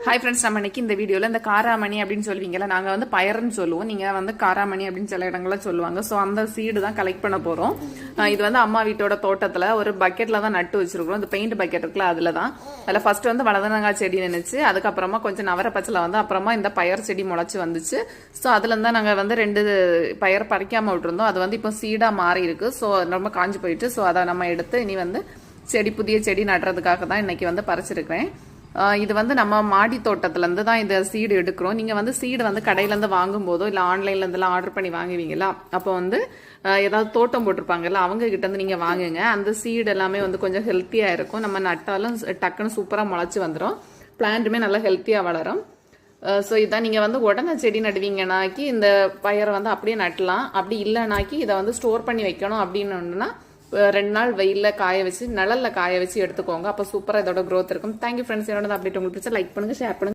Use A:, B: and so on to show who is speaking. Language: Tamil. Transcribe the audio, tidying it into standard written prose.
A: ஹாய் ஃப்ரெண்ட்ஸ், நம்ம இன்னைக்கு இந்த வீடியோவில் இந்த காராமணி அப்படின்னு சொல்லுவீங்கல்ல, நாங்கள் வந்து பயர்னு சொல்லுவோம், நீங்கள் வந்து காராமணி அப்படின்னு சில இடங்கள்ல சொல்லுவாங்க. ஸோ அந்த சீடு தான் கலெக்ட் பண்ண போகிறோம். இது வந்து அம்மா வீட்டோட தோட்டத்தில் ஒரு பக்கெட்டில் தான் நட்டு வச்சிருக்கிறோம். இந்த பெயிண்ட் பக்கெட் இருக்குல்ல, அதில் ஃபர்ஸ்ட் வந்து வளதனங்காய் செடி நினைச்சு, அதுக்கப்புறமா கொஞ்சம் நவர பச்சலை வந்து அப்புறமா இந்த பயர் செடி முளைச்சி வந்துச்சு. ஸோ அதுலேருந்து தான் நாங்கள் வந்து 2 பயர் பறிக்காமல் விட்டுருந்தோம். அது வந்து இப்போ சீடாக மாறி இருக்கு. ஸோ ரொம்ப காஞ்சி போயிட்டு, ஸோ அதை நம்ம எடுத்து இனி வந்து புதிய செடி நடுறதுக்காக தான் இன்னைக்கு வந்து பறிச்சிருக்கிறேன். இது வந்து நம்ம மாடி தோட்டத்துலேருந்து தான் இந்த சீடு எடுக்கிறோம். நீங்கள் வந்து சீடு வந்து கடையிலேருந்து வாங்கும் போதோ இல்லை ஆன்லைன்லேருந்துலாம் ஆர்டர் பண்ணி வாங்குவீங்களா, அப்போ வந்து ஏதாவது தோட்டம் போட்டிருப்பாங்கல்ல, அவங்க கிட்ட இருந்து நீங்கள் வாங்குங்க. அந்த சீடு எல்லாமே வந்து கொஞ்சம் ஹெல்த்தியாக இருக்கும். நம்ம நட்டாலும் டக்குன்னு சூப்பராக முளைச்சி வந்துடும். பிளான்ட்டுமே நல்லா ஹெல்த்தியாக வளரும். ஸோ இதான் நீங்கள் வந்து உடனே செடி நடுவீங்கனாக்கி இந்த பயிரை வந்து அப்படியே நட்டலாம். அப்படி இல்லைனாக்கி இதை வந்து ஸ்டோர் பண்ணி வைக்கணும் அப்படின்னு 2 நாள் வெயிலில் காய வச்சு நிழல்ல காய வச்சு எடுத்துக்கோங்க. அப்போ சூப்பராக இதோட க்ரோத் இருக்கும். Thank you friends. என்னோட அப்டேட் உங்களுக்கு பிடிச்சா லைக் பண்ணுங்க, ஷேர் பண்ணுங்க.